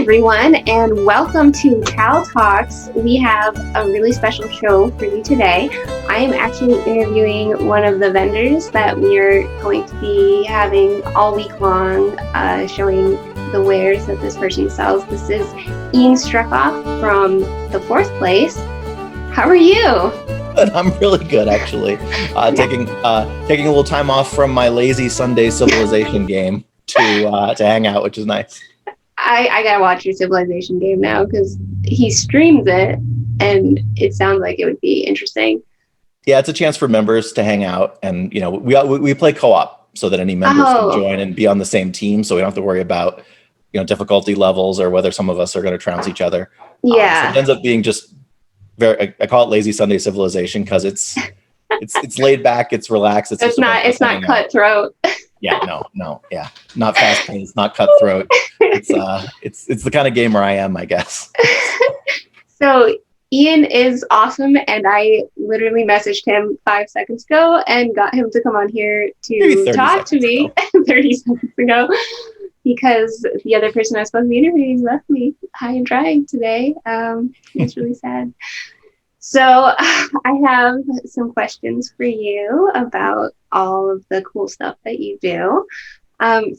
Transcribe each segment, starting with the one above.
everyone, and welcome to Tal Talks. We have a really special show for you today. I am actually interviewing one of the vendors that we are going to be having all week long, showing the wares that this person sells. This is Ian Struckoff from the Fourth Place. How are you? I'm really good, actually. Taking a little time off from my lazy Sunday Civilization game to hang out, which is nice. I gotta watch your Civilization game now because he streams it, and it sounds like it would be interesting. Yeah, it's a chance for members to hang out, and we play co-op so that any members can join and be on the same team, so we don't have to worry about difficulty levels or whether some of us are going to trounce each other. Yeah, so it ends up being just very. I call it lazy Sunday Civilization because it's laid back, it's relaxed. It's not cutthroat. Yeah, no, yeah, not fast paced, not cutthroat. It's the kind of gamer I am, I guess. So Ian is awesome, and I literally messaged him 5 seconds ago and got him to come on here to talk to me 30 seconds ago, because the other person I was supposed to be interviewing left me high and dry today. It's really sad. So I have some questions for you about all of the cool stuff that you do.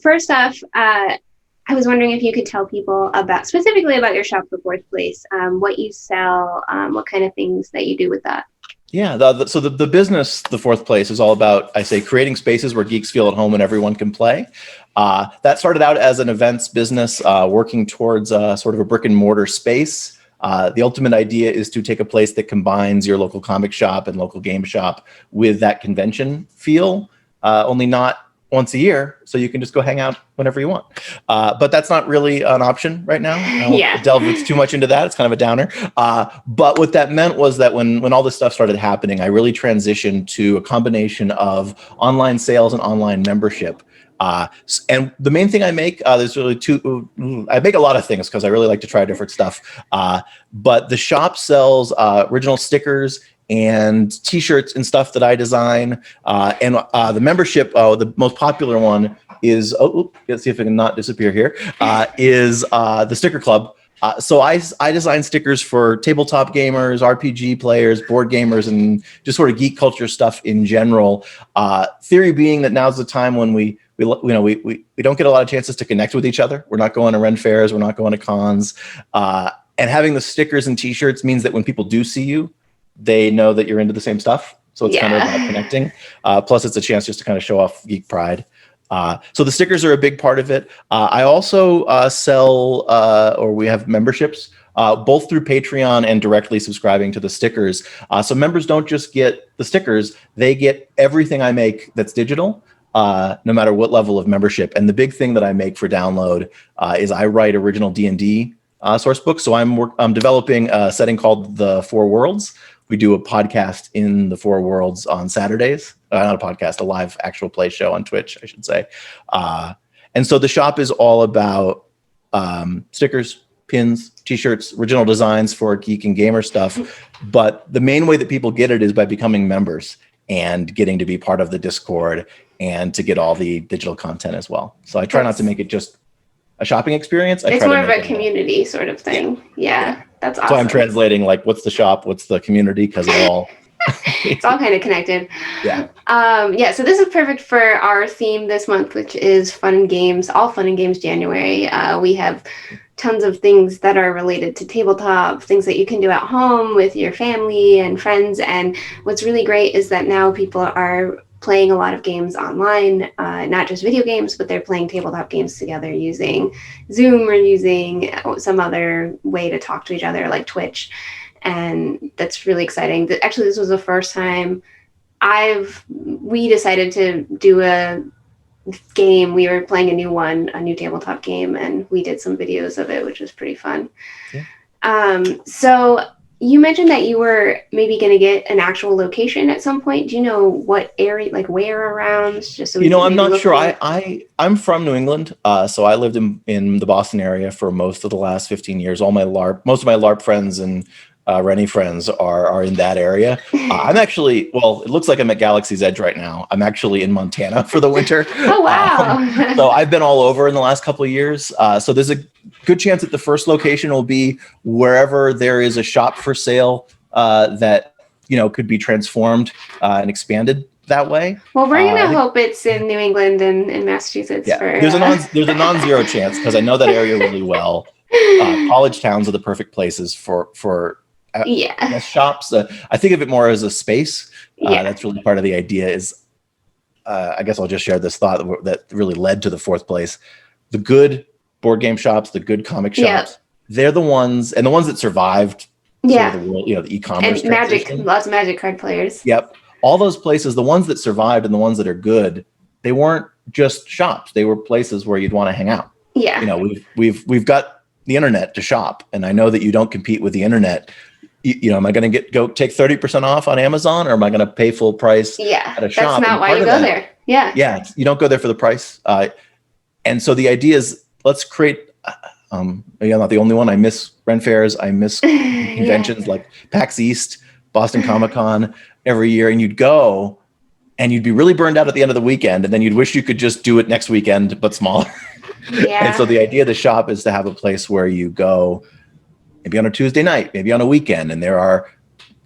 First off, I was wondering if you could tell people specifically about your shop, The Fourth Place, what you sell, what kind of things that you do with that. Yeah, so the business, The Fourth Place, is all about, I say, creating spaces where geeks feel at home and everyone can play. That started out as an events business, working towards sort of a brick and mortar space. The ultimate idea is to take a place that combines your local comic shop and local game shop with that convention feel, only not once a year, so you can just go hang out whenever you want. But that's not really an option right now. I won't delve too much into that. It's kind of a downer. But what that meant was that when all this stuff started happening, I really transitioned to a combination of online sales and online membership. And the main thing I make, there's really two. I make a lot of things because I really like to try different stuff. But the shop sells original stickers and T-shirts and stuff that I design. And the membership, the most popular one is, let's see if it can not disappear here, is the Sticker Club. So I design stickers for tabletop gamers, RPG players, board gamers, and just sort of geek culture stuff in general. Theory being that now's the time when we don't get a lot of chances to connect with each other. We're not going to Ren fairs. We're not going to cons. And having the stickers and T-shirts means that when people do see you, they know that you're into the same stuff. So it's kind of about connecting. Plus, it's a chance just to kind of show off geek pride. So the stickers are a big part of it. I also sell, or we have memberships, both through Patreon and directly subscribing to the stickers. So members don't just get the stickers, they get everything I make that's digital, no matter what level of membership. And the big thing that I make for download is I write original D&D source books. So I'm developing a setting called The Four Worlds. We do a podcast in The Four Worlds on Saturdays. Not a podcast, a live actual play show on Twitch, I should say. And so the shop is all about stickers, pins, T-shirts, original designs for geek and gamer stuff. But the main way that people get it is by becoming members and getting to be part of the Discord and to get all the digital content as well. So I try not to make it just a shopping experience. It's more of a community sort of thing. Yeah. That's awesome. So I'm translating what's the shop, what's the community, because it all it's all kind of connected. Yeah. So this is perfect for our theme this month, which is fun and games, all fun and games January. We have tons of things that are related to tabletop, things that you can do at home with your family and friends. And what's really great is that now people are playing a lot of games online, not just video games, but they're playing tabletop games together using Zoom or using some other way to talk to each other like Twitch. And that's really exciting. Actually, this was the first time we decided to do a game. We were playing a new tabletop game, and we did some videos of it, which was pretty fun. Yeah. So you mentioned that you were maybe going to get an actual location at some point. Do you know what area, like where around? Just so I'm not sure. I'm from New England, so I lived in the Boston area for most of the last 15 years. Most of my LARP friends and Rennie friends are in that area. I'm actually, well, it looks like I'm at Galaxy's Edge right now. I'm actually in Montana for the winter. Oh, wow. So I've been all over in the last couple of years. So there's a good chance that the first location will be wherever there is a shop for sale that, could be transformed and expanded that way. Well, we're I gonna think, hope it's in New England and Massachusetts yeah, for. there's a non-zero chance because I know that area really well. College towns are the perfect places for I Yeah, guess shops. I think of it more as a space. yeah, That's really part of the idea. Is I guess I'll just share this thought that really led to the fourth place. The good board game shops, the good comic yeah, shops, they're the ones, and the ones that survived sort of yeah. the world, the e-commerce And Magic, transition. lots of Magic card players. Yep. All those places, the ones that survived and the ones that are good, they weren't just shops. They were places where you'd want to hang out. Yeah, We've got the internet to shop, and I know that you don't compete with the internet. Am I going to go take 30% off on Amazon, or am I going to pay full price yeah. at a That's shop? not And why part you of go that, there. Yeah, yeah, you don't go there for the price. And so the idea is, let's create. I'm not the only one. I miss Ren fairs. I miss yeah, conventions like PAX East, Boston Comic Con every year, and you'd go, and you'd be really burned out at the end of the weekend, and then you'd wish you could just do it next weekend, but smaller. And so yeah. the idea of the shop is to have a place where you go, maybe on a Tuesday night, maybe on a weekend, and there are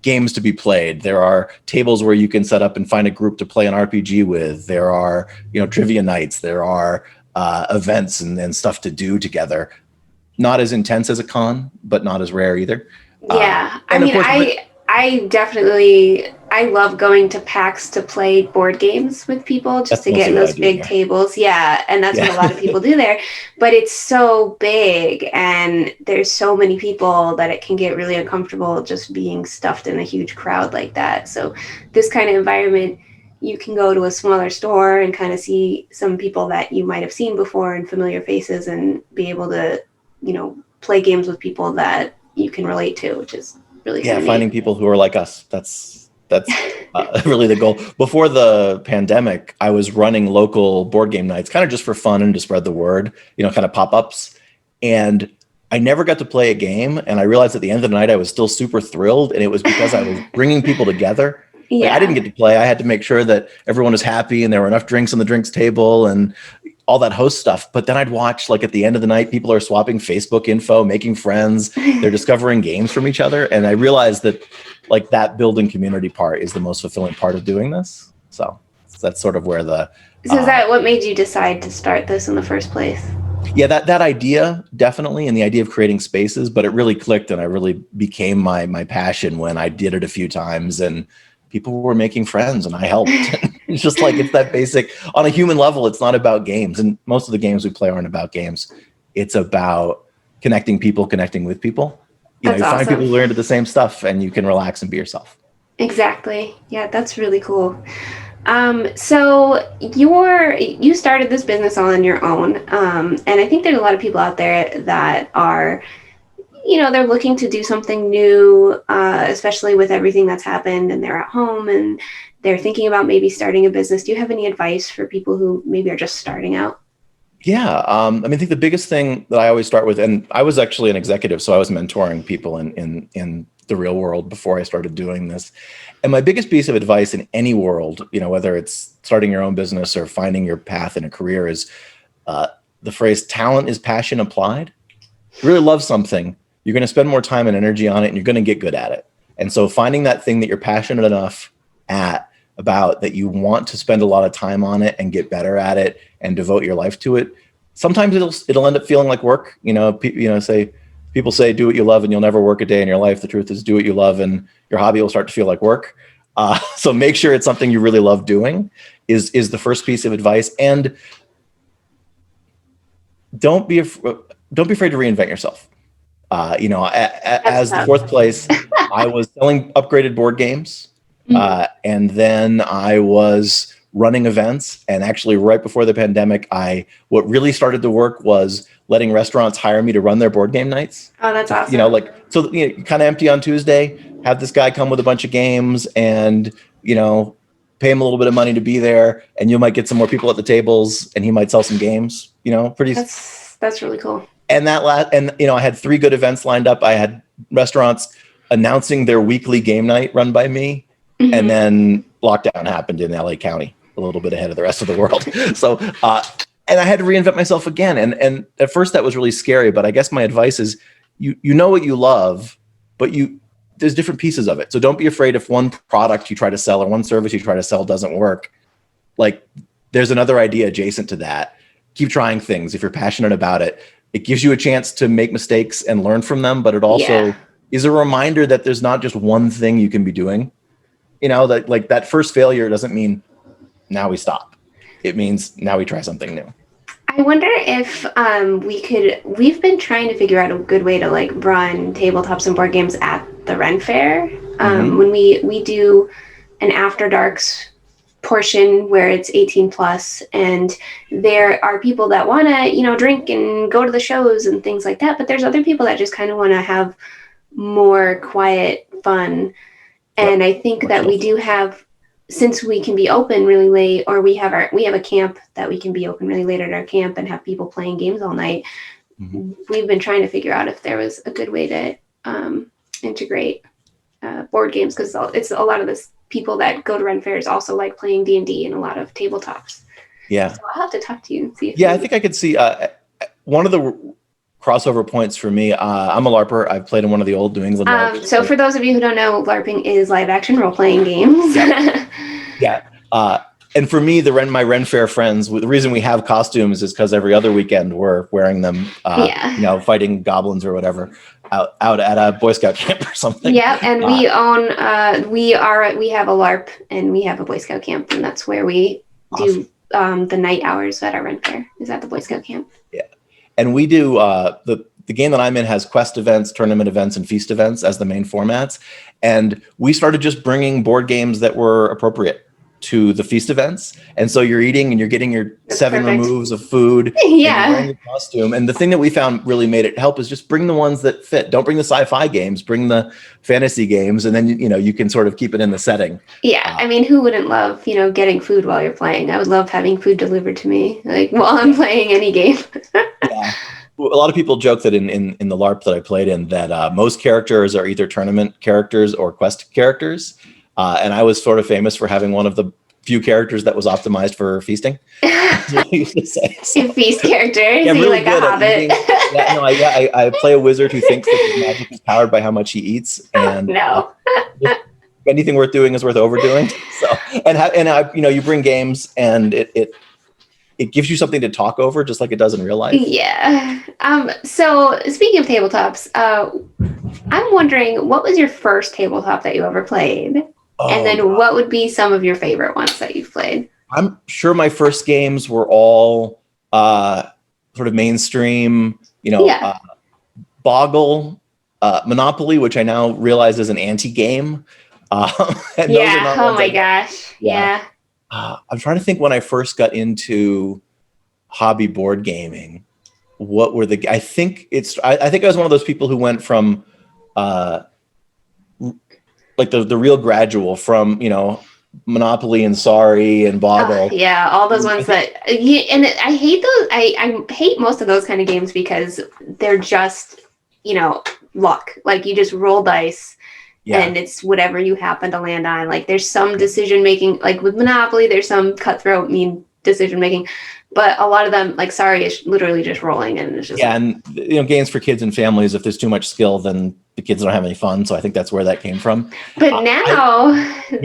games to be played. There are tables where you can set up and find a group to play an RPG with. There are, trivia nights. There are events and stuff to do together. Not as intense as a con, but not as rare either. Yeah, I And of mean, course, I definitely I love going to PAX to play board games with people just that's to get mostly in what I those do big there. tables. Yeah, and that's what a Yeah. lot of people do there. But it's so big and there's so many people that it can get really uncomfortable just being stuffed in a huge crowd like that. So this kind of environment, you can go to a smaller store and kind of see some people that you might have seen before and familiar faces and be able to, play games with people that you can relate to, which is really kind Yeah, of finding neat. people who are like us. That's really the goal. Before the pandemic, I was running local board game nights, kind of just for fun and to spread the word, kind of pop-ups. And I never got to play a game. And I realized at the end of the night, I was still super thrilled. And it was because I was bringing people together. Like I didn't Yeah. get to play. I had to make sure that everyone was happy and there were enough drinks on the drinks table and all that host stuff. But then I'd watch, like, at the end of the night, people are swapping Facebook info, making friends, they're discovering games from each other. And I realized that, like, that building community part is the most fulfilling part of doing this. So that's sort of where So is that what made you decide to start this in the first place? yeah, that idea definitely, and the idea of creating spaces, but it really clicked and I really became my passion when I did it a few times and people were making friends and I helped. It's just like, it's that basic on a human level. It's not about games. And most of the games we play aren't about games. It's about connecting people, connecting with people. That's You find people awesome. who are into the same stuff and you can relax and be yourself. Exactly. Yeah, that's really cool. So you started this business all on your own, and I think there's a lot of people out there that are, they're looking to do something new, especially with everything that's happened, and they're at home and they're thinking about maybe starting a business. Do you have any advice for people who maybe are just starting out? Yeah. I think the biggest thing that I always start with, and I was actually an executive, so I was mentoring people in the real world before I started doing this. And my biggest piece of advice in any world, whether it's starting your own business or finding your path in a career, is the phrase "talent is passion applied." If you really love something, you're going to spend more time and energy on it, and you're going to get good at it. And so finding that thing that you're passionate enough about, that you want to spend a lot of time on it and get better at it and devote your life to it. Sometimes it'll end up feeling like work. People say do what you love and you'll never work a day in your life. The truth is, do what you love and your hobby will start to feel like work. So make sure it's something you really love doing is the first piece of advice. And don't be afraid to reinvent yourself. That's As the tough. fourth place, I was selling upgraded board games. And then I was running events. And actually, right before the pandemic, what really started to work was letting restaurants hire me to run their board game nights. Oh, that's awesome. You kind of empty on Tuesday, have this guy come with a bunch of games and, pay him a little bit of money to be there. And you might get some more people at the tables and he might sell some games, pretty. That's really cool. And I had 3 good events lined up. I had restaurants announcing their weekly game night run by me. Mm-hmm. And then lockdown happened in LA County, a little bit ahead of the rest of the world. So, and I had to reinvent myself again. And at first that was really scary, but I guess my advice is you know what you love, but there's different pieces of it. So don't be afraid if one product you try to sell or one service you try to sell doesn't work. Like there's another idea adjacent to that. Keep trying things. If you're passionate about it, it gives you a chance to make mistakes and learn from them, but it also is a reminder that there's not just one thing you can be doing. You know, that like that first failure doesn't mean now we stop. It means now we try something new. I wonder if we've been trying to figure out a good way to like run tabletops and board games at the Ren Fair. When we do an After Darks portion where it's 18 plus, and there are people that want to, drink and go to the shows and things like that. But there's other people that just kind of want to have more quiet fun. And I think that we do have, since we can be open really late, or we have a camp that we can be open really late at our camp and have people playing games all night. Mm-hmm. We've been trying to figure out if there was a good way to integrate board games, because it's a lot of this people that go to Ren Fairs also like playing D&D and a lot of tabletops. Yeah. So I'll have to talk to you and see if I think I could see one of the crossover points for me. I'm a LARPer. I've played in one of the old New England LARPs. So for those of you who don't know, LARPing is live action role-playing games. Yeah. And for me, my Ren Fair friends, the reason we have costumes is because every other weekend we're wearing them, fighting goblins or whatever out at a Boy Scout camp or something. Yeah, and we have a LARP and we have a Boy Scout camp, and that's where we do the night hours at our Ren Fair, is at the Boy Scout camp. Yeah. And we do the game that I'm in has quest events, tournament events, and feast events as the main formats. And we started just bringing board games that were appropriate to the feast events. And so you're eating and you're getting your That's 7 perfect. Removes of food. Yeah. And you're wearing your costume. And the thing that we found really made it help is just bring the ones that fit. Don't bring the sci-fi games, bring the fantasy games. And then, you can sort of keep it in the setting. Yeah. I mean, who wouldn't love, getting food while you're playing? I would love having food delivered to me, like while I'm playing any game. Yeah. A lot of people joke that in the LARP that I played in that most characters are either tournament characters or quest characters. And I was sort of famous for having one of the few characters that was optimized for feasting. Used to say. So, feast character? Yeah, really like a hobbit? I play a wizard who thinks that his magic is powered by how much he eats. And no. Anything worth doing is worth overdoing. So, you bring games and it gives you something to talk over, just like it does in real life. Yeah. So speaking of tabletops, I'm wondering, what was your first tabletop that you ever played? And then what would be some of your favorite ones that you've played? I'm sure my first games were all sort of mainstream, Boggle, Monopoly, which I now realize is an anti-game. My gosh. Yeah. I'm trying to think when I first got into hobby board gaming. What were I think I was one of those people who went from like the real gradual from Monopoly and Sorry and Boggle. All those ones and I hate those. I hate most of those kind of games because they're just luck. Like you just roll dice. Yeah. And it's whatever you happen to land on. Like there's some decision making, like with Monopoly, there's some cutthroat, mean decision making, but a lot of them, like Sorry, is literally just rolling, and it's just and games for kids and families. If there's too much skill, then the kids don't have any fun. So I think that's where that came from. But now, and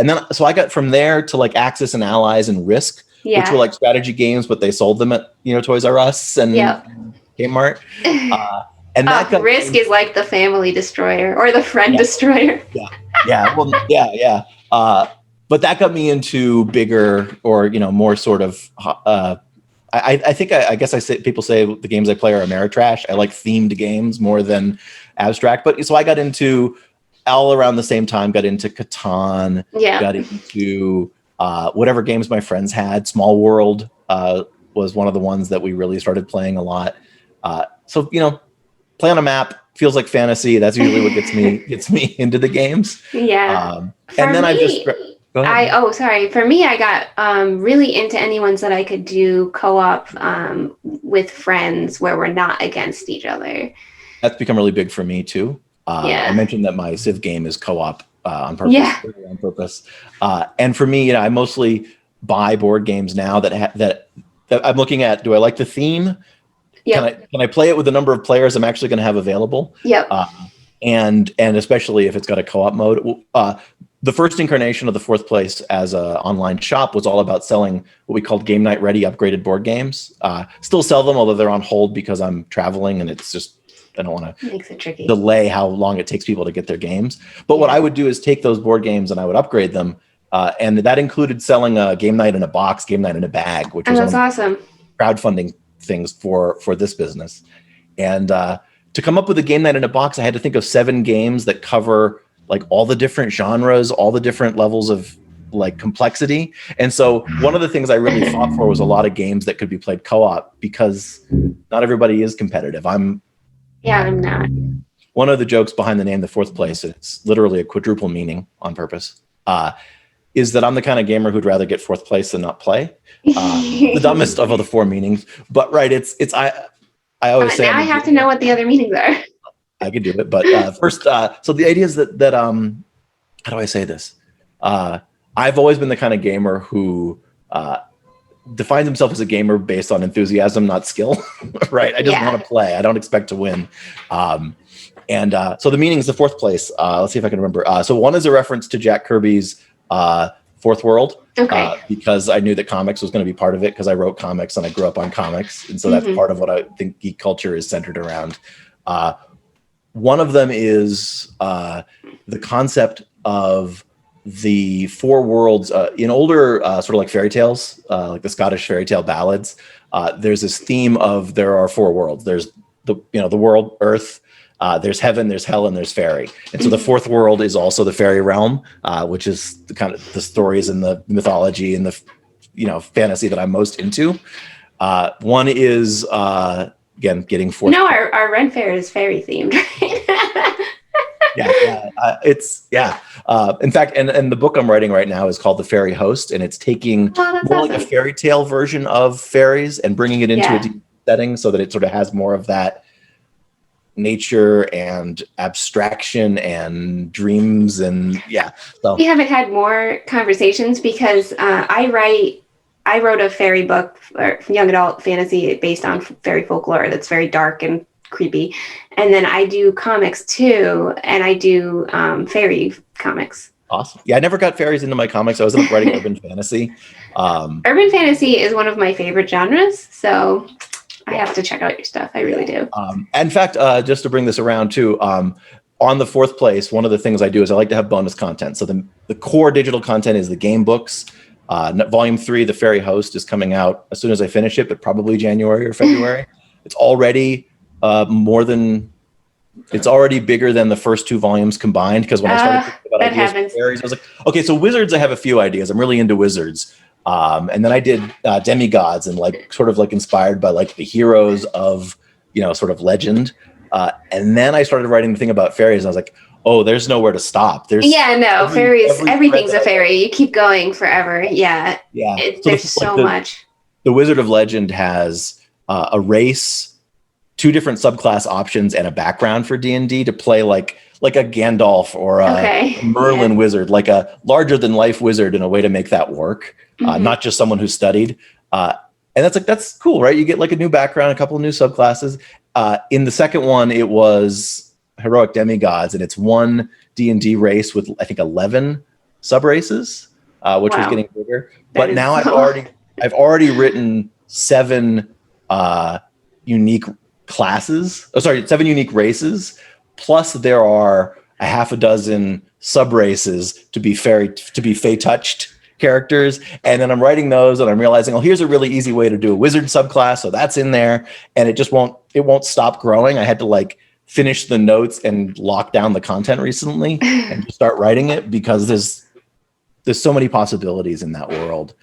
then so I got from there to like Axis and Allies and Risk, which were like strategy games, but they sold them at Toys R Us and Kmart. And that Risk is like the family destroyer or the friend destroyer. But that got me into bigger or more sort of. I guess people say the games I play are Ameritrash. I like themed games more than abstract. But so I got into all around the same time. Got into Catan. Yeah. Got into whatever games my friends had. Small World was one of the ones that we really started playing a lot. So play on a map feels like fantasy. That's usually what gets me into the games. Yeah. And then I just go ahead. For me, I got really into any ones that I could do co-op with friends where we're not against each other. That's become really big for me too. Yeah. I mentioned that my Civ game is co-op on purpose. Yeah. Really on purpose. And for me, I mostly buy board games now that I'm looking at. Do I like the theme? Yep. Can I play it with the number of players I'm actually going to have available? Yep. And especially if it's got a co-op mode. The first incarnation of the Fourth Place as an online shop was all about selling what we called game night ready upgraded board games. Still sell them, although they're on hold because I'm traveling and it's just, I don't want to delay how long it takes people to get their games. But what I would do is take those board games and I would upgrade them. And that included selling a game night in a box, game night in a bag, which was that's awesome. Crowdfunding things for this business. And to come up with a game night in a box, I had to think of 7 games that cover like all the different genres, all the different levels of like complexity. And so one of the things I really fought for was a lot of games that could be played co-op because not everybody is competitive. I'm not. One of the jokes behind the name The Fourth Place, it's literally a quadruple meaning on purpose, is that I'm the kind of gamer who'd rather get fourth place than not play. The dumbest of all the 4 meanings, but right. I always say now I have to know what the other meanings are. I could do it, but first, so the idea is that how do I say this? I've always been the kind of gamer who defines himself as a gamer based on enthusiasm, not skill. Right? I just want to play. I don't expect to win. And so the meaning is the fourth place. Let's see if I can remember. So one is a reference to Jack Kirby's Fourth World. Okay. Because I knew that comics was going to be part of it because I wrote comics and I grew up on comics. And so that's part of what I think geek culture is centered around. One of them is the concept of the 4 worlds in older sort of like fairy tales, like the Scottish fairy tale ballads. There's this theme of there are 4 worlds. There's the world, Earth. There's heaven, there's hell, and there's fairy. And so the 4th world is also the fairy realm, which is the kind of the stories and the mythology and the fantasy that I'm most into. One is again getting 4th. No, our Ren Fair is fairy themed, right? In fact, and the book I'm writing right now is called The Fairy Host, and it's taking more like a fairy tale version of fairies and bringing it into a deep setting so that it sort of has more of that nature and abstraction and dreams and so we haven't had more conversations because I wrote a fairy book for young adult fantasy based on fairy folklore that's very dark and creepy, and then I do comics too, and I do fairy comics. Awesome. I never got fairies into my comics. I was writing urban fantasy. Urban fantasy is one of my favorite genres, so I have to check out your stuff. I really do. In fact, just to bring this around too, on the 4th place, one of the things I do is I like to have bonus content. So the core digital content is the game books. Volume 3, The Fairy Host, is coming out as soon as I finish it, but probably January or February. It's already it's already bigger than the first 2 volumes combined. Because when I started thinking about ideas for fairies, I was like, okay, so wizards, I have a few ideas. I'm really into wizards. And then I did demigods and sort of inspired by the heroes of, sort of legend. And then I started writing the thing about fairies and I was like, oh, there's nowhere to stop. Fairies, everything's a fairy. You keep going forever. Yeah. There's so much. The Wizard of Legend has a race, 2 different subclass options, and a background for D&D to play like a Gandalf or a Merlin wizard, like a larger than life wizard, in a way to make that work. Not just someone who studied. And that's cool, right? You get a new background, a couple of new subclasses. In the second one, it was heroic demigods, and it's 1 D&D race with I think 11 sub races, which was getting bigger. But now I've already written 7 unique classes. 7 unique races. Plus, there are a half a dozen sub races to be fey touched characters, and then I'm writing those, and I'm realizing, here's a really easy way to do a wizard subclass, so that's in there, and it won't stop growing. I had to finish the notes and lock down the content recently and just start writing it because there's so many possibilities in that world.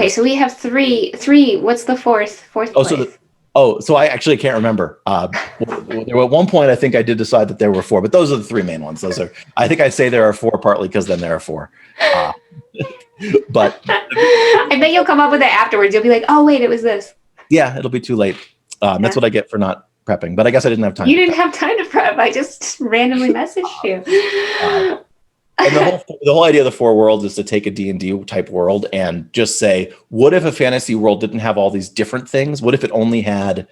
So we have three. What's the fourth place? So I actually can't remember. At one point, I think I did decide that there were 4, but those are the 3 main ones. I think I say there are 4 partly because then there are 4. But I bet you'll come up with it afterwards. You'll be like, oh, wait, it was this. Yeah, it'll be too late. That's what I get for not prepping, but I guess I didn't have time. You didn't have time to prep. I just randomly messaged you. And the whole idea of the four worlds is to take a D&D type world and just say, what if a fantasy world didn't have all these different things? What if it only had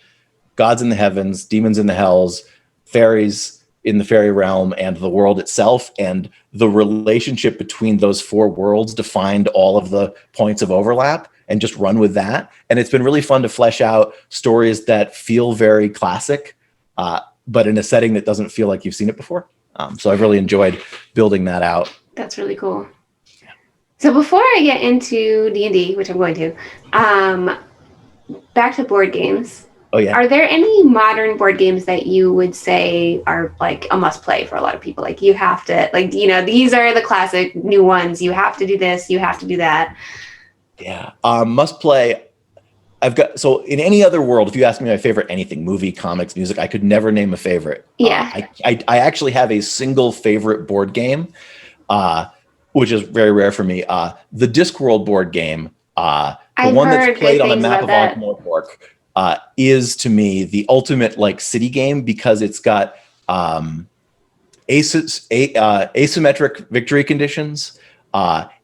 gods in the heavens, demons in the hells, fairies in the fairy realm, and the world itself, and the relationship between those four worlds defined all of the points of overlap, and just run with that. And it's been really fun to flesh out stories that feel very classic, but in a setting that doesn't feel like you've seen it before. So I've really enjoyed building that out. That's really cool. So before I get into D&D, which I'm going to, back to board games. Oh, yeah. Are there any modern board games that you would say are like a must play for a lot of people? Like you have to, like, you know, these are the classic new ones. You have to do this. You have to do that. Yeah. Must play. So in any other world, if you ask me my favorite anything, movie, comics, music, I could never name a favorite. Yeah. I actually have a single favorite board game, which is very rare for me. The Discworld board game, the one that's played on a map of Ankh-Morpork, is to me the ultimate like city game because it's got asymmetric victory conditions.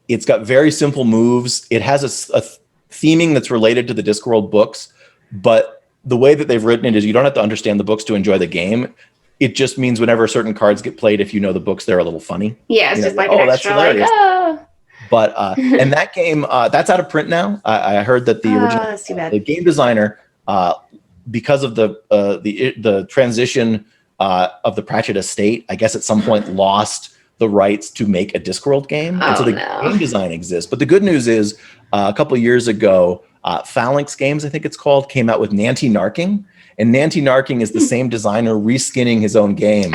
It's got very simple moves. It has a theming that's related to the Discworld books, but the way that they've written it is you don't have to understand the books to enjoy the game. It just means whenever certain cards get played, if you know the books, they're a little funny. Yeah, it's just like an extra, like, oh. But and that game, that's out of print now. I heard that the original, that's too bad. The game designer, because of the transition of the Pratchett estate, I guess at some point lost the rights to make a Discworld game, and so the game design exists. But the good news is, a couple of years ago, Phalanx Games, I think it's called, came out with Nanty Narking, and Nanty Narking is the same designer reskinning his own game,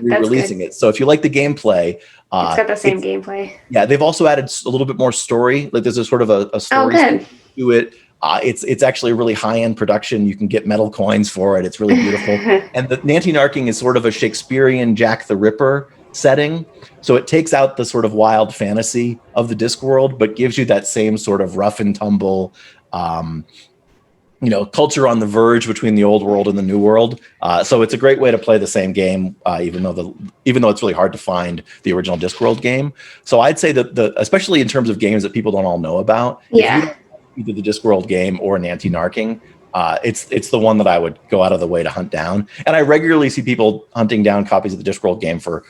re-releasing it. So if you like the gameplay, it's got the same gameplay. Yeah, they've also added a little bit more story. Like there's a sort of a story to it. It's actually a really high-end production. You can get metal coins for it. It's really beautiful. And the Nanty Narking is sort of a Shakespearean Jack the Ripper setting. So it takes out the sort of wild fantasy of the Discworld, but gives you that same sort of rough and tumble, culture on the verge between the old world and the new world. So it's a great way to play the same game, even though it's really hard to find the original Discworld game. So I'd say that especially in terms of games that people don't all know about, if you don't have either the Discworld game or Nanty Narking, it's the one that I would go out of the way to hunt down. And I regularly see people hunting down copies of the Discworld game for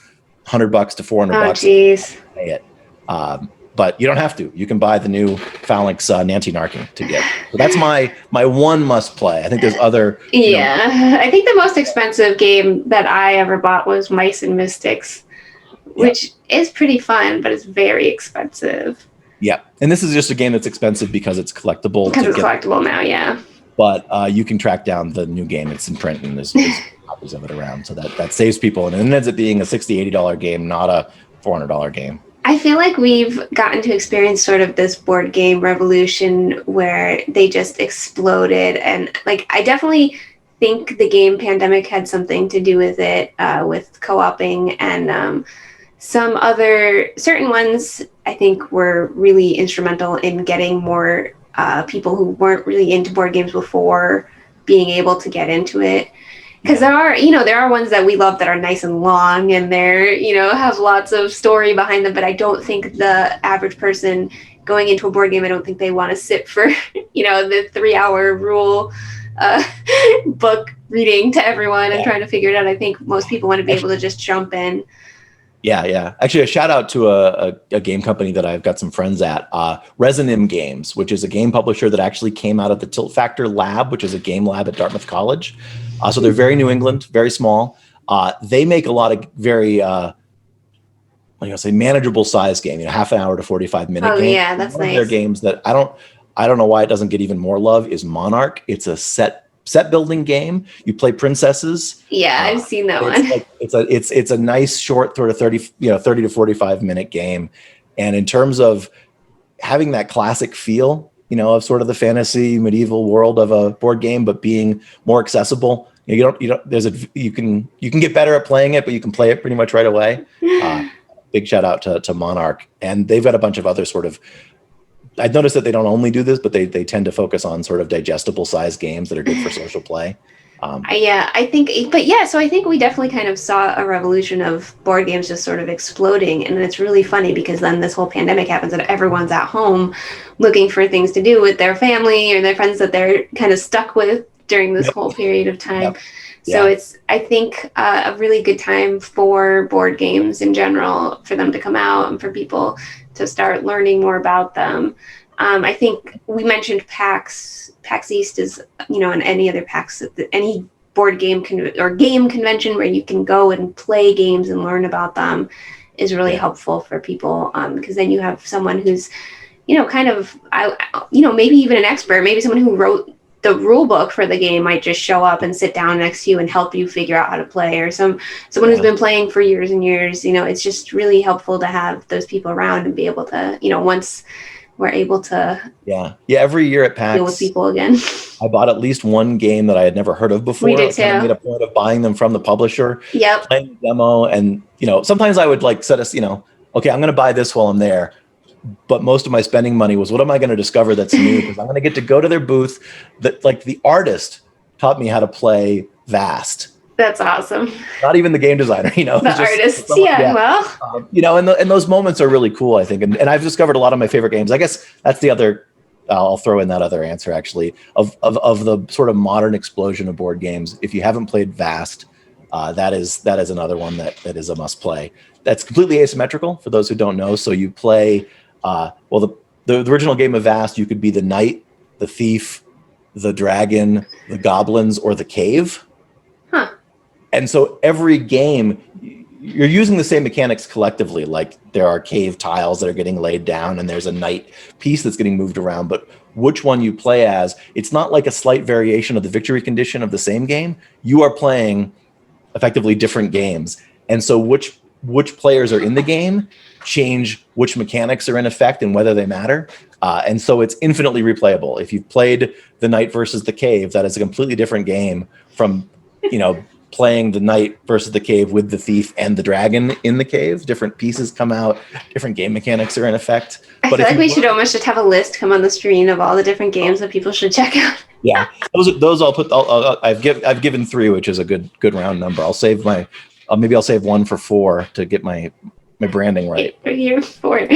$100 to $400. Oh, geez. Pay it. But you don't have to. You can buy the new Phalanx Nanty Narking to get. So that's my one must play. I think there's other. I think the most expensive game that I ever bought was Mice and Mystics, which is pretty fun, but it's very expensive. Yeah, and this is just a game that's expensive because it's collectible. Because it's collectible now, yeah. But you can track down the new game. It's in print, and there's copies of it around. So that saves people. And it ends up being a $60, $80 game, not a $400 game. I feel like we've gotten to experience sort of this board game revolution where they just exploded. And like, I definitely think the game pandemic had something to do with it, with co-oping, and some other certain ones I think were really instrumental in getting more people who weren't really into board games before being able to get into it. Because there are ones that we love that are nice and long and they're, have lots of story behind them. But I don't think the average person going into a board game, I don't think they want to sit for, the 3-hour rule book reading to everyone and trying to figure it out. I think most people want to be able to just jump in. Yeah. Actually, a shout out to a game company that I've got some friends at, Resonim Games, which is a game publisher that actually came out of the Tilt Factor Lab, which is a game lab at Dartmouth College. So they're very New England, very small. They make a lot of very, manageable size game, half an hour to 45-minute game. Oh, yeah, that's nice. One of their games that I don't know why it doesn't get even more love is Monarch. It's a set building game. You play princesses. Yeah, I've seen that one. It's a nice short sort of 30 to 45-minute game. And in terms of having that classic feel, of sort of the fantasy medieval world of a board game, but being more accessible. You can get better at playing it, but you can play it pretty much right away. Big shout out to Monarch. And they've got a bunch of other sort of, I've noticed that they don't only do this, but they tend to focus on sort of digestible size games that are good for social play. Yeah, I think, but yeah, so I think we definitely kind of saw a revolution of board games just sort of exploding. And it's really funny because then this whole pandemic happens and everyone's at home looking for things to do with their family or their friends that they're kind of stuck with during this Yep. whole period of time. Yep. So Yeah. it's, I think, a really good time for board games in general, for them to come out and for people to start learning more about them. I think we mentioned PAX East is, and any other PAX, any board game or game convention where you can go and play games and learn about them is really Yeah. helpful for people, because then you have someone who's, kind of, maybe even an expert, maybe someone who wrote the rule book for the game might just show up and sit down next to you and help you figure out how to play, or someone who's Yeah. been playing for years and years. It's just really helpful to have those people around and be able to, once we're able to Yeah. Yeah. Every year at deal with PAX, people again. I bought at least one game that I had never heard of We before. I did kind of made too. a point of buying them from the publisher, Yep. playing the demo, and sometimes I would like set us, okay, I'm going to buy this while I'm there. But most of my spending money was, what am I going to discover that's new? Because I'm going to get to go to their booth. That, like, the artist taught me how to play Vast. That's awesome. Not even the game designer, The just artists, someone, yeah. Well, and those moments are really cool, I think. And I've discovered a lot of my favorite games. I guess that's the other. I'll throw in that other answer, actually, of the sort of modern explosion of board games. If you haven't played Vast, that is another one that is a must play. That's completely asymmetrical for those who don't know. So you play, the original game of Vast, you could be the knight, the thief, the dragon, the goblins, or the cave. huh. And so every game, you're using the same mechanics collectively. Like, there are cave tiles that are getting laid down, and there's a knight piece that's getting moved around. But which one you play as, it's not like a slight variation of the victory condition of the same game. You are playing effectively different games. And so which players are in the game change which mechanics are in effect and whether they matter. And so it's infinitely replayable. If you've played the knight versus the cave, that is a completely different game from, playing the knight versus the cave with the thief and the dragon in the cave. Different pieces come out, different game mechanics are in effect. I feel like we should almost just have a list come on the screen of all the different games that people should check out. Yeah, those I'll put. I've given 3, which is a good round number. I'll save maybe I'll save 1 for 4 to get my branding right. Here 4.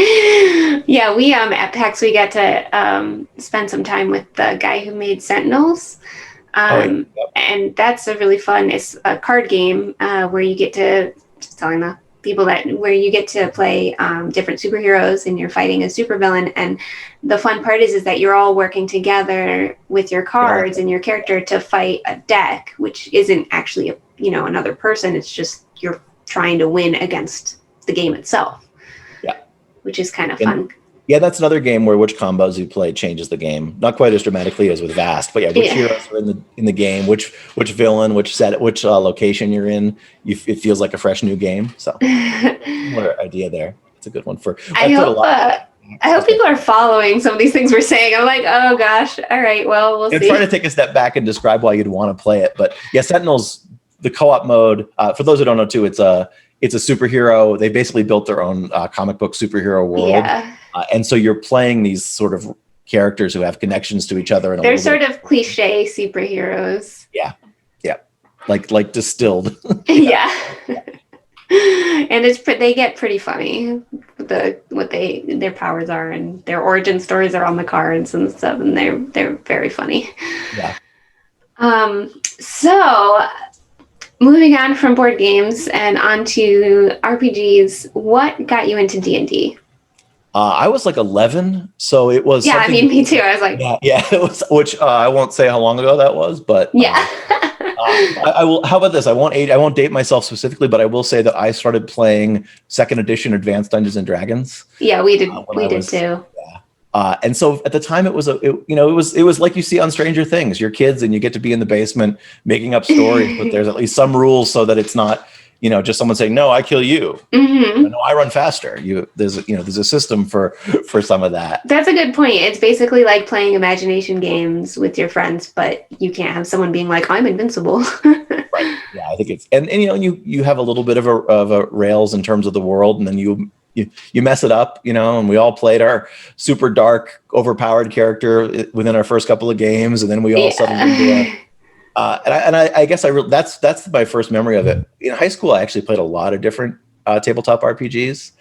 Yeah, we at PAX we got to spend some time with the guy who made Sentinels. Yep. And that's a really fun, it's a card game where you get to, just telling the people where you get to play different superheroes and you're fighting a supervillain. And the fun part is that you're all working together with your cards and your character to fight a deck, which isn't actually another person. It's just you're trying to win against the game itself. Yeah, which is kind of fun. Yeah, that's another game where which combos you play changes the game. Not quite as dramatically as with Vast, but which heroes are in the game, which villain, which location you're in. It feels like a fresh new game. So, similar idea there. It's a good one for. I hope people are following some of these things we're saying. I'm like, oh gosh, all right, well, we'll see. I'm trying to take a step back and describe why you'd want to play it, but yeah, Sentinels, the co-op mode. For those who don't know, too, it's a superhero. They basically built their own comic book superhero world. Yeah. And so you're playing these sort of characters who have connections to each other. They're sort of cliche superheroes. Yeah. Yeah. Like distilled. Yeah. And they get pretty funny. What their powers are and their origin stories are on the cards and stuff, and they're very funny. Yeah. So moving on from board games and onto RPGs, what got you into D&D? I was like 11, so it was. Yeah, I mean, me too. I was like, yeah, it was. Which I won't say how long ago that was, but yeah. I will. How about this? I won't date myself specifically, but I will say that I started playing 2nd edition Advanced Dungeons and Dragons. Yeah, we did. We did too. Yeah. And so at the time, it was like you see on Stranger Things. You're kids, and you get to be in the basement making up stories, but there's at least some rules so that it's not, just someone saying, "No, I kill you." Mm-hmm. No, I run faster. There's a system for some of that. That's a good point. It's basically like playing imagination games with your friends, but you can't have someone being like, "I'm invincible." Right. Yeah, I think it's and you have a little bit of a rails in terms of the world, and then you mess it up, and we all played our super dark, overpowered character within our first couple of games, and then we all settled into I guess that's my first memory of it. In high school, I actually played a lot of different tabletop RPGs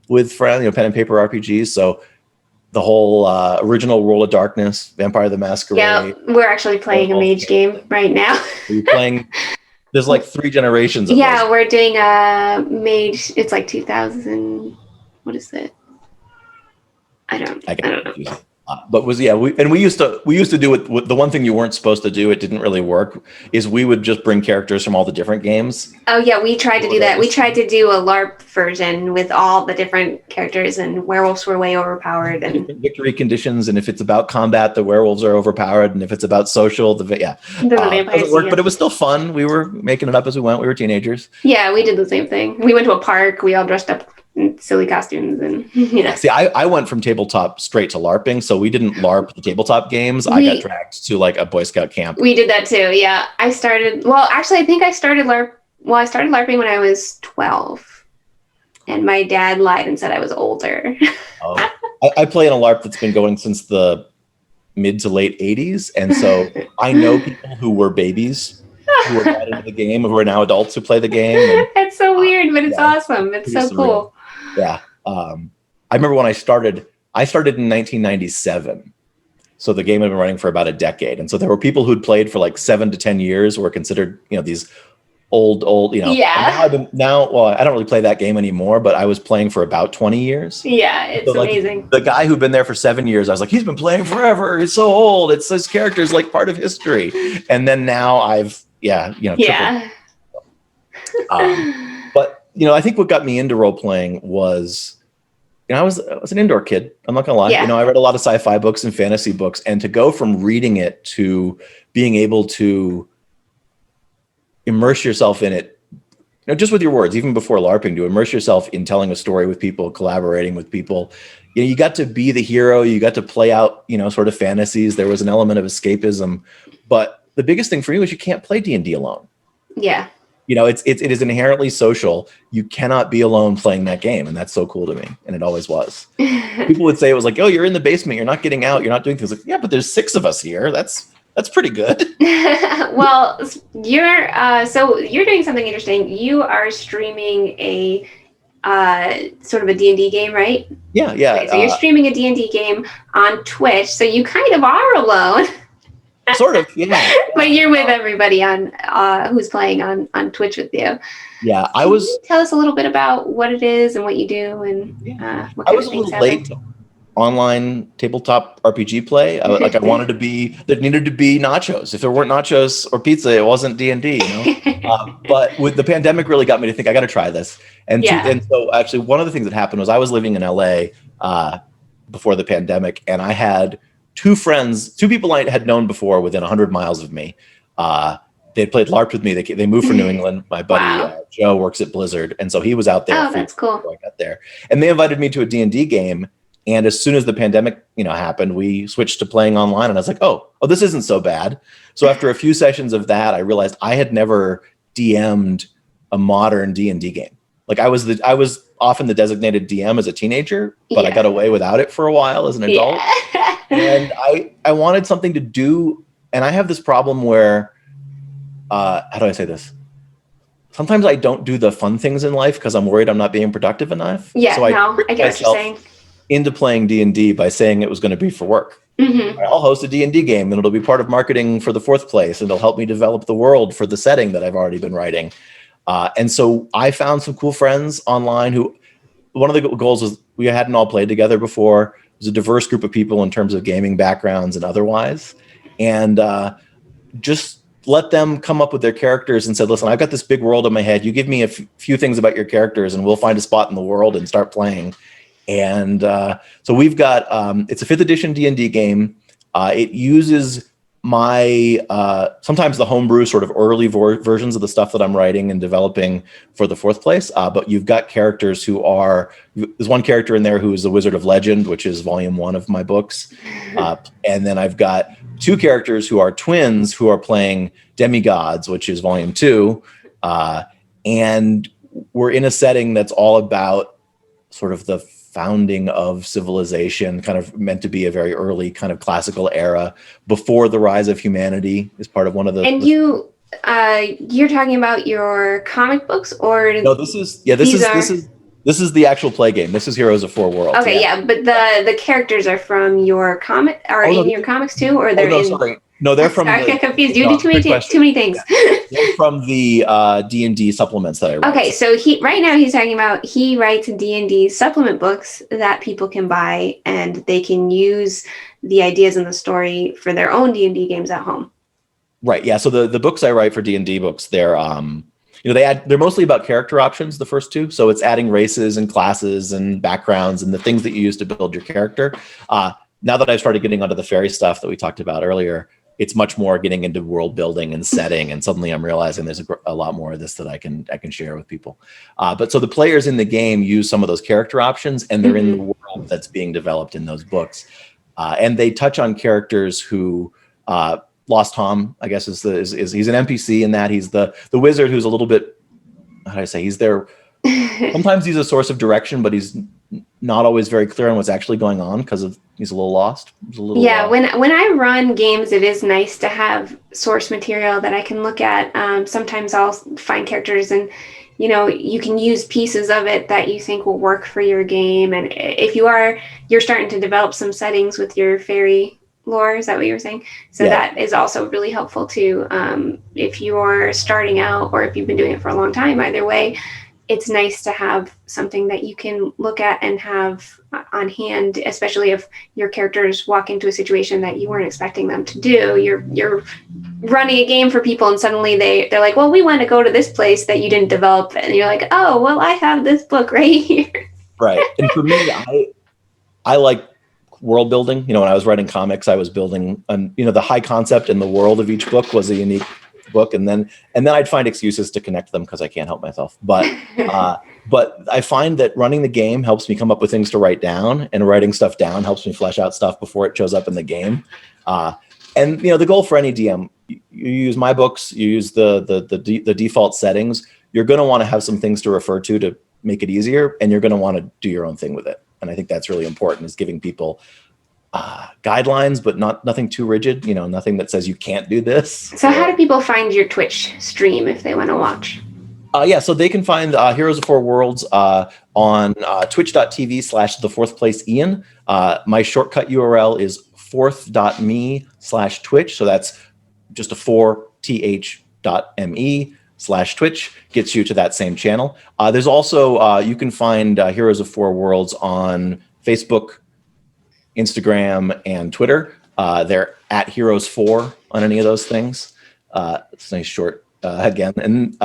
with friends, pen and paper RPGs. So the whole original World of Darkness, Vampire the Yeah, Masquerade. we're actually playing a mage game right now. Are you playing? There's like 3 generations of those. Yeah, we're doing a mage. It's like 2000. What is it? I get don't know. confused. But we used to do it. The one thing you weren't supposed to do, it didn't really work, is we would just bring characters from all the different games. Oh yeah, we tried to do that. We tried to do a LARP version with all the different characters, and werewolves were way overpowered. And different victory conditions, and if it's about combat, the werewolves are overpowered, and if it's about social, the vampires doesn't work. But it was still fun. We were making it up as we went. We were teenagers. Yeah, we did the same thing. We went to a park. We all dressed up in silly costumes, and yeah. See, I went from tabletop straight to LARPing, so we didn't LARP the tabletop games. I got dragged to like a Boy Scout camp. We did that too. Yeah, I started. Well, actually, I think I started LARP. Well, I started LARPing when I was 12, and my dad lied and said I was older. Oh. I play in a LARP that's been going since the mid to late 80s, and so I know people who were babies who are brought into the game, who are now adults who play the game. And, it's so weird, but it's awesome. It's so cool. Yeah. I remember when I started in 1997. So the game had been running for about a decade. And so there were people who'd played for like 7 to 10 years, were considered, these old, Yeah. Well, I don't really play that game anymore, but I was playing for about 20 years. Yeah, it's so, amazing. The guy who'd been there for 7 years, I was like, he's been playing forever. He's so old. It's his character's like part of history. And then now I've, Yeah. But I think what got me into role playing was, I was an indoor kid. I'm not gonna lie. Yeah. I read a lot of sci-fi books and fantasy books, and to go from reading it to being able to immerse yourself in it, just with your words, even before LARPing, to immerse yourself in telling a story with people, collaborating with people. You got to be the hero. You got to play out, sort of fantasies. There was an element of escapism, but the biggest thing for me was you can't play D&D alone. Yeah. It is inherently social. You cannot be alone playing that game, and that's so cool to me, and it always was. People would say it was like, "Oh, you're in the basement. You're not getting out. You're not doing things." Like, yeah, but there's 6 of us here. That's pretty good. Well, you're doing something interesting. You are streaming a sort of a D&D game, right? Yeah. Okay, so you're streaming a D&D game on Twitch. So you kind of are alone. Sort of, yeah. But you're with everybody on who's playing on Twitch with you. Yeah, Can you tell us a little bit about what it is and what you do, and what kind I was of a things little late to online tabletop RPG play. I wanted to be. There needed to be nachos. If there weren't nachos or pizza, it wasn't D&D. But with the pandemic, really got me to think I got to try this. And so actually, one of the things that happened was I was living in LA before the pandemic, and I had 2 people I had known before within 100 miles of me. They'd played LARP with me. They moved from New England. My buddy Joe works at Blizzard, and so he was out there. Oh, that's cool. I got there, and they invited me to a D&D game. And as soon as the pandemic, happened, we switched to playing online. And I was like, oh, this isn't so bad. So after a few sessions of that, I realized I had never DM'd a modern D&D game. Like I was often the designated DM as a teenager, but I got away without it for a while as an adult. Yeah. And I wanted something to do. And I have this problem where, how do I say this? Sometimes I don't do the fun things in life because I'm worried I'm not being productive enough. Yeah, so I get what you're saying. Into playing D&D by saying it was going to be for work. Mm-hmm. I'll host a D&D game, and it'll be part of marketing for the 4th place, and it'll help me develop the world for the setting that I've already been writing. And so I found some cool friends online who, one of the goals was we hadn't all played together before. It was a diverse group of people in terms of gaming backgrounds and otherwise. And just let them come up with their characters and said, listen, I've got this big world in my head. You give me a few things about your characters, and we'll find a spot in the world and start playing. And so we've got, it's a 5th edition D&D game. It uses my, sometimes the homebrew sort of early versions of the stuff that I'm writing and developing for the 4th place. But you've got characters there's one character in there who is the Wizard of Legend, which is volume 1 of my books. And then I've got 2 characters who are twins who are playing demigods, which is volume 2. And we're in a setting that's all about sort of the founding of civilization, kind of meant to be a very early kind of classical era before the rise of humanity is part of one of the. And you're talking about your comic books, or No, this is these are this is the actual play game. This is Heroes of Four Worlds. okay, yeah, but the characters are from your comic, are Oh, no, in your comics too, or they're no, in. sorry. No, they're from Sorry, I the. get confused. You No, do too many things. they're from the D&D supplements that I write. Okay, so right now he's talking about he writes D&D supplement books that people can buy, and they can use the ideas in the story for their own D&D games at home. Right. Yeah. So the books I write for D&D books, they're they're mostly about character options, the first two. So it's adding races and classes and backgrounds and the things that you use to build your character. Now that I've started getting onto the fairy stuff that we talked about earlier, it's much more getting into world building and setting. And suddenly I'm realizing there's a lot more of this that I can share with people. But so the players in the game use some of those character options, and they're in the world that's being developed in those books. And they touch on characters who, Lost Tom, I guess, is he's an NPC in that. He's the wizard who's a little bit, how do I say, he's there. Sometimes he's a source of direction, but he's not always very clear on what's actually going on because he's a little lost. Yeah, when I run games, it is nice to have source material that I can look at. Sometimes I'll find characters and you can use pieces of it that you think will work for your game. And if you're starting to develop some settings with your fairy lore, is that what you were saying? So yeah. That is also really helpful too. If you're starting out or if you've been doing it for a long time, either way, it's nice to have something that you can look at and have on hand, especially if your characters walk into a situation that you weren't expecting them to do. You're running a game for people and suddenly they're like, well, we want to go to this place that you didn't develop. And you're like, oh, well, I have this book right here. Right. And for me, I like world building. When I was writing comics, I was building, the high concept in the world of each book was a unique book, and then I'd find excuses to connect them because I can't help myself. But I find that running the game helps me come up with things to write down, and writing stuff down helps me flesh out stuff before it shows up in the game. And the goal for any DM, you use my books, you use the default settings. You're going to want to have some things to refer to make it easier, and you're going to want to do your own thing with it. And I think that's really important, is giving people guidelines, but nothing too rigid, nothing that says you can't do this. So how do people find your Twitch stream if they want to watch? So they can find Heroes of Four Worlds on twitch.tv/thefourthplaceian. My shortcut URL is fourth.me/Twitch. So that's just a 4th.me/Twitch, gets you to that same channel. There's also, you can find Heroes of Four Worlds on Facebook, Instagram, and Twitter. They're at Heroes4 on any of those things. It's a nice short again. And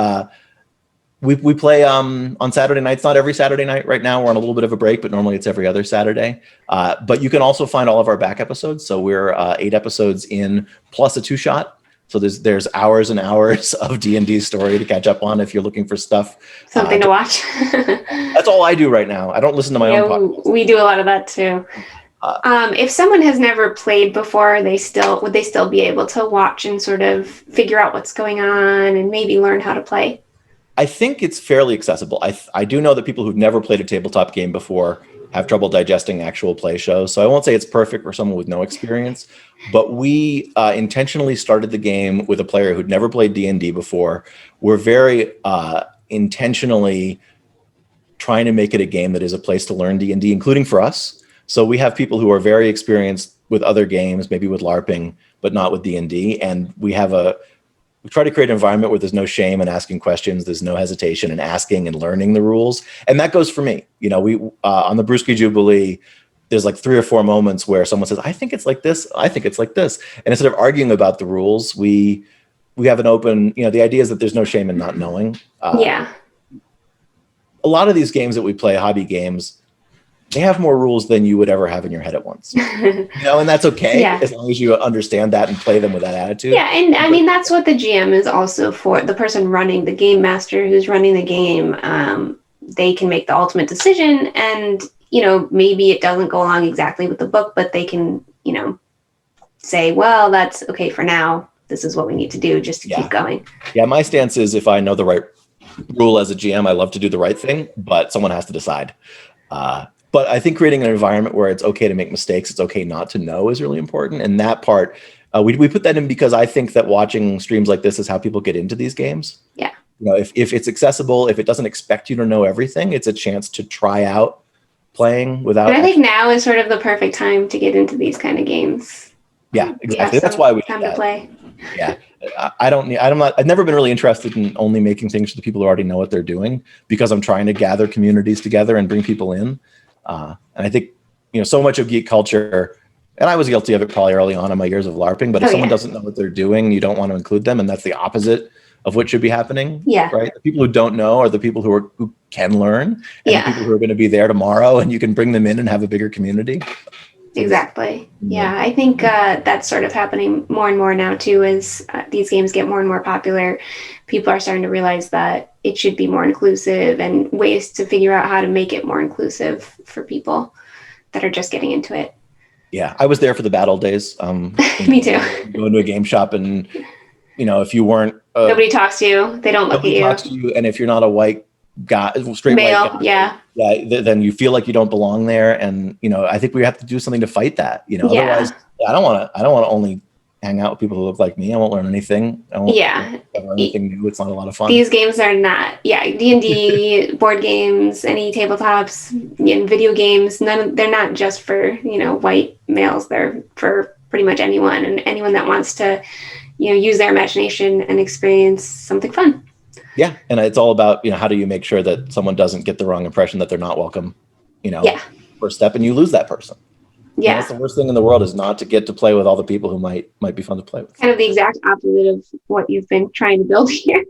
we play on Saturday nights, not every Saturday night. Right now we're on a little bit of a break, but normally it's every other Saturday. But you can also find all of our back episodes. So we're 8 episodes in, plus a 2-shot. So there's hours and hours of D&D story to catch up on if you're looking for stuff. Something to watch. That's all I do right now. I don't listen to my own podcast. We do a lot of that too. If someone has never played before, would they still be able to watch and sort of figure out what's going on and maybe learn how to play? I think it's fairly accessible. I do know that people who've never played a tabletop game before have trouble digesting actual play shows. So I won't say it's perfect for someone with no experience, but we intentionally started the game with a player who'd never played D&D before. We're very intentionally trying to make it a game that is a place to learn D&D, including for us. So we have people who are very experienced with other games, maybe with LARPing, but not with D&D. And we try to create an environment where there's no shame in asking questions. There's no hesitation in asking and learning the rules. And that goes for me. We on the Brewski Jubilee, there's like 3 or 4 moments where someone says, I think it's like this. I think it's like this. And instead of arguing about the rules, we have an open, the idea is that there's no shame in not knowing. Yeah. A lot of these games that we play, hobby games, they have more rules than you would ever have in your head at once. And that's okay, as long as you understand that and play them with that attitude. Yeah, and I mean, that's what the GM is also for. The person running, the game master who's running the game, they can make the ultimate decision, and maybe it doesn't go along exactly with the book, but they can say, well, that's okay for now. This is what we need to do just to keep going. Yeah, my stance is, if I know the right rule as a GM, I love to do the right thing, but someone has to decide. But I think creating an environment where it's okay to make mistakes, it's okay not to know, is really important. And that part, we put that in because I think that watching streams like this is how people get into these games. Yeah. You know, if it's accessible, if it doesn't expect you to know everything, it's a chance to try out playing without. And I think now is sort of the perfect time to get into these kind of games. Yeah, exactly. That's why we time do that. to play. Yeah, I've never been really interested in only making things for the people who already know what they're doing, because I'm trying to gather communities together and bring people in. And I think, so much of geek culture, and I was guilty of it probably early on in my years of LARPing, but if someone doesn't know what they're doing, you don't want to include them. And that's the opposite of what should be happening. Yeah. Right. The people who don't know are the people who can learn, and the people who are going to be there tomorrow, and you can bring them in and have a bigger community. Exactly. Yeah, I think that's sort of happening more and more now too, as these games get more and more popular. People are starting to realize that it should be more inclusive, and ways to figure out how to make it more inclusive for people that are just getting into it. Yeah, I was there for the bad old days. Me too. Go into a game shop and, if you weren't... nobody talks to you. They don't look at you. Nobody talks to you. And if you're not a white guy, straight male, white guy, then you feel like you don't belong there. And, I think we have to do something to fight that. Otherwise, I don't want to only hang out with people who look like me. I won't learn anything. I won't learn anything new. It's not a lot of fun. These games are not, D&D, board games, any tabletops, video games. They're not just for, white males. They're for pretty much anyone, and anyone that wants to, use their imagination and experience something fun. Yeah, and it's all about, how do you make sure that someone doesn't get the wrong impression that they're not welcome, first step, and you lose that person. Yeah. That's the worst thing in the world, is not to get to play with all the people who might be fun to play with. Kind of the exact opposite of what you've been trying to build here.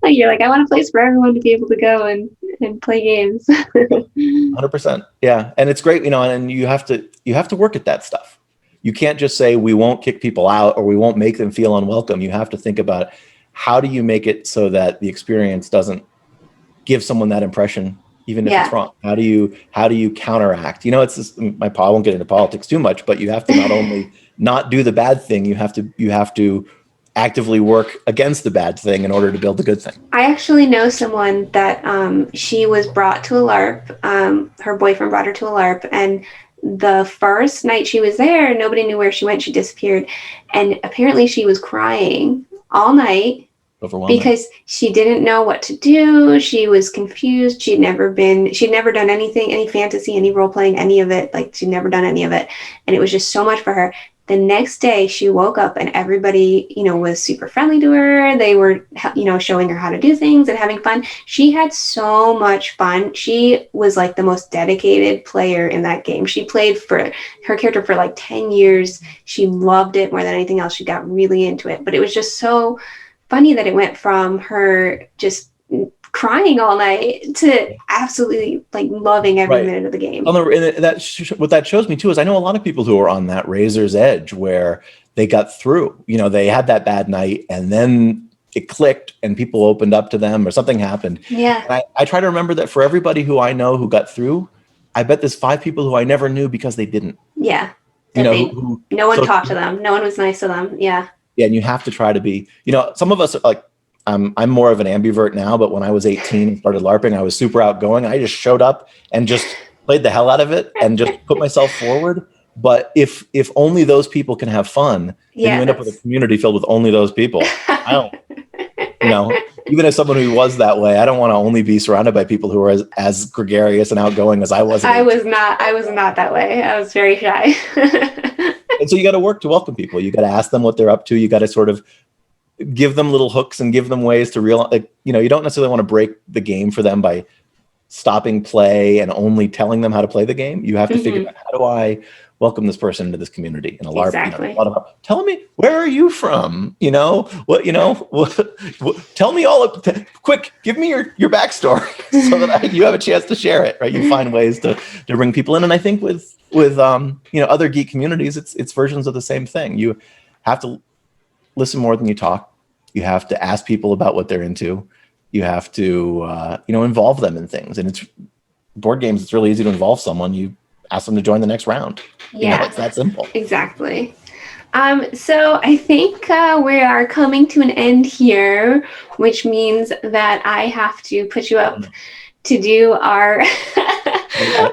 You're like, I want a place for everyone to be able to go and play games. 100%. Yeah. And it's great, and you have to work at that stuff. You can't just say we won't kick people out or we won't make them feel unwelcome. You have to think about, how do you make it so that the experience doesn't give someone that impression, even if it's wrong? How do you counteract? It's just, I won't get into politics too much, but you have to not only not do the bad thing, you have to actively work against the bad thing in order to build the good thing. I actually know someone that she was brought to a LARP. Her boyfriend brought her to a LARP, and the first night she was there, nobody knew where she went. She disappeared, and apparently she was crying all night because she didn't know what to do. She was confused. She'd never done anything, any fantasy, any role playing, any of it. Like, she'd never done any of it, and it was just so much for her. The next day she woke up and everybody, was super friendly to her. They were, showing her how to do things and having fun. She had so much fun. She was like the most dedicated player in that game. She played for her character for like 10 years. She loved it more than anything else. She got really into it, but it was just so funny that it went from her just crying all night to absolutely like loving every minute of the game. What that shows me too is I know a lot of people who are on that razor's edge where they got through. They had that bad night and then it clicked and people opened up to them or something happened. Yeah. And I try to remember that for everybody who I know who got through, I bet there's 5 people who I never knew because they didn't. Yeah. No one talked to them. No one was nice to them. Yeah. Yeah, and you have to try to be, some of us are like, I'm more of an ambivert now, but when I was 18 and started LARPing, I was super outgoing. I just showed up and just played the hell out of it and just put myself forward. But if only those people can have fun, then you end up with a community filled with only those people. I don't, even as someone who was that way, I don't want to only be surrounded by people who are as gregarious and outgoing as I was. I was not that way. I was very shy. And so you got to work to welcome people. You got to ask them what they're up to. You got to sort of give them little hooks and give them ways to realize, like, you don't necessarily want to break the game for them by stopping play and only telling them how to play the game. You have to figure out, how do I welcome this person into this community in a LARP? Exactly. Tell me, where are you from? Tell me quick, give me your backstory so that you have a chance to share it, right? You find ways to bring people in. And I think with other geek communities, it's versions of the same thing. You have to listen more than you talk. You have to ask people about what they're into. You have to, involve them in things. And it's board games. It's really easy to involve someone. You ask them to join the next round. Yeah, it's that simple. Exactly. So I think we are coming to an end here, which means that I have to put you up to do our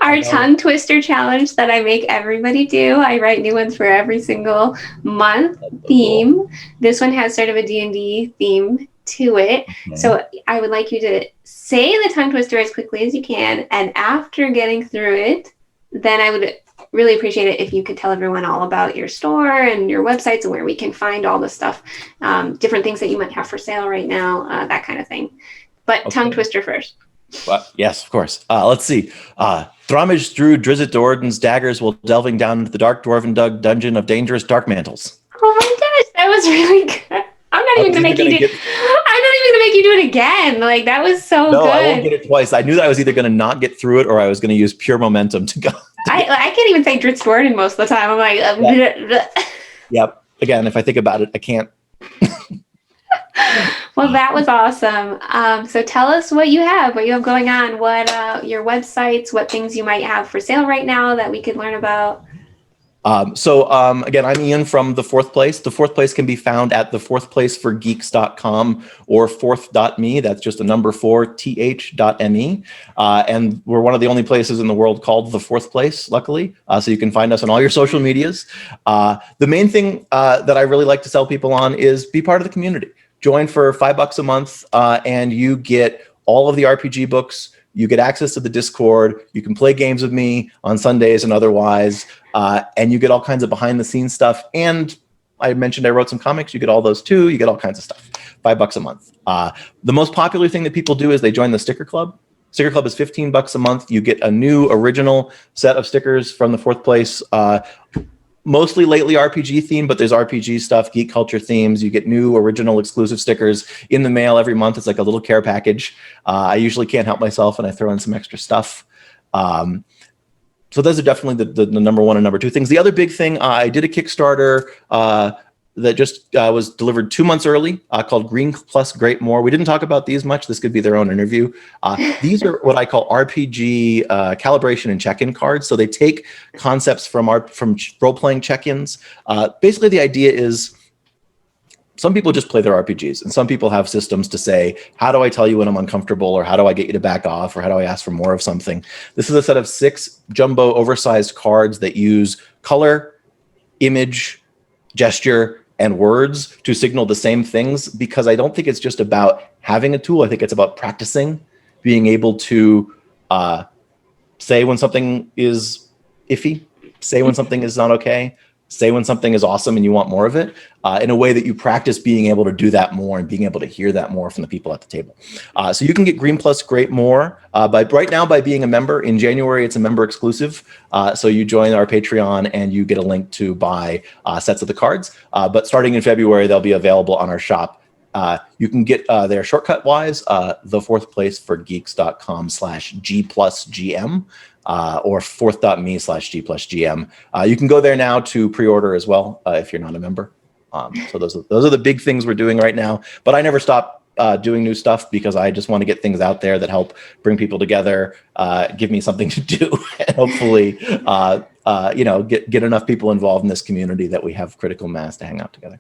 our tongue twister challenge that I make everybody do. I write new ones for every single month theme. Cool. This one has sort of a D&D theme to it. Okay. So I would like you to say the tongue twister as quickly as you can, and after getting through it, then I would really appreciate it if you could tell everyone all about your store and your websites and where we can find all the stuff, different things that you might have for sale right now, that kind of thing. But okay. Tongue twister first. Well, yes, of course. Let's see. Thrummage through Drizzt Do'Urden's daggers while delving down into the dark dwarven dungeon of dangerous dark mantles. Oh my gosh, that was really good. I'm not even gonna make you do it again. Like, that was so good. No, I won't get it twice. I knew that I was either gonna not get through it or I was gonna use pure momentum to go. I can't even say Drizzt Do'Urden most of the time. I'm like, Yep. Again, if I think about it, I can't. Well, that was awesome. So tell us what you have going on, what your websites, what things you might have for sale right now that we could learn about. Again, I'm Ian from The Fourth Place. The Fourth Place can be found at thefourthplaceforgeeks.com or fourth.me. That's just a number 4th.me. And we're one of the only places in the world called The Fourth Place, luckily. So you can find us on all your social medias. The main thing that I really like to sell people on is be part of the community. Join for $5 a month, and you get all of the RPG books. You get access to the Discord. You can play games with me on Sundays and otherwise, and you get all kinds of behind-the-scenes stuff. And I mentioned I wrote some comics. You get all those too. You get all kinds of stuff. $5 a month. The most popular thing that people do is they join the Sticker Club. Sticker Club is $15 a month. You get a new original set of stickers from The Fourth Place. Mostly lately RPG themed, but there's RPG stuff, geek culture themes. You get new original exclusive stickers in the mail every month. It's like a little care package. I usually can't help myself and I throw in some extra stuff. So those are definitely the number one and number two things. The other big thing, I did a Kickstarter that just was delivered 2 months early called Green Plus Great More. We didn't talk about these much. This could be their own interview. These are what I call RPG calibration and check-in cards. So they take concepts from role-playing check-ins. Basically, the idea is some people just play their RPGs, and some people have systems to say, how do I tell you when I'm uncomfortable, or how do I get you to back off, or how do I ask for more of something? This is a set of 6 jumbo oversized cards that use color, image, gesture, and words to signal the same things, because I don't think it's just about having a tool. I think it's about practicing, being able to say when something is iffy, say when something is not okay, say when something is awesome and you want more of it, in a way that you practice being able to do that more and being able to hear that more from the people at the table. So you can get Green Plus Great More right now by being a member. In January, it's a member exclusive. So you join our Patreon and you get a link to buy sets of the cards. But starting in February, they'll be available on our shop. You can get there shortcut-wise, thefourthplaceforgeeks.com/G+GM. Or fourth.me/G+GM. You can go there now to pre-order as well if you're not a member. So those are the big things we're doing right now. But I never stop doing new stuff because I just want to get things out there that help bring people together, give me something to do, and hopefully, get enough people involved in this community that we have critical mass to hang out together.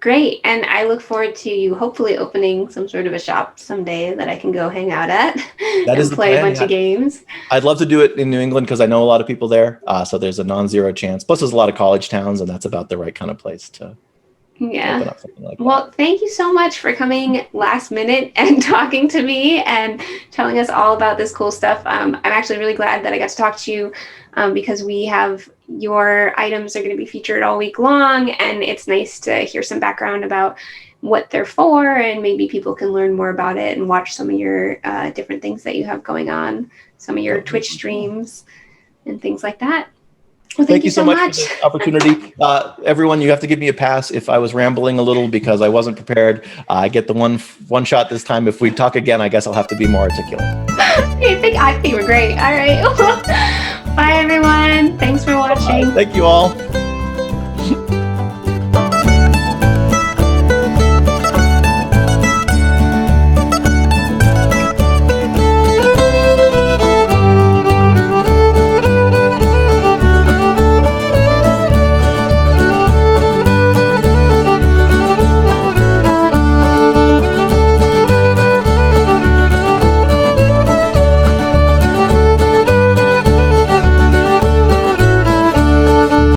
Great. And I look forward to you hopefully opening some sort of a shop someday that I can go hang out at and play a bunch of games. I'd love to do it in New England because I know a lot of people there. So there's a non-zero chance. Plus, there's a lot of college towns, and that's about the right kind of place to open up something like that. Well, thank you so much for coming last minute and talking to me and telling us all about this cool stuff. I'm actually really glad that I got to talk to you because we have your items are going to be featured all week long, and it's nice to hear some background about what they're for, and maybe people can learn more about it and watch some of your different things that you have going on, some of your Twitch streams and things like that. Well, thank you so much for the opportunity. Everyone, you have to give me a pass if I was rambling a little because I wasn't prepared. I get the one shot this time. If we talk again, I guess I'll have to be more articulate. I think we're great. All right. Bye, everyone. Thanks for watching. Thank you all.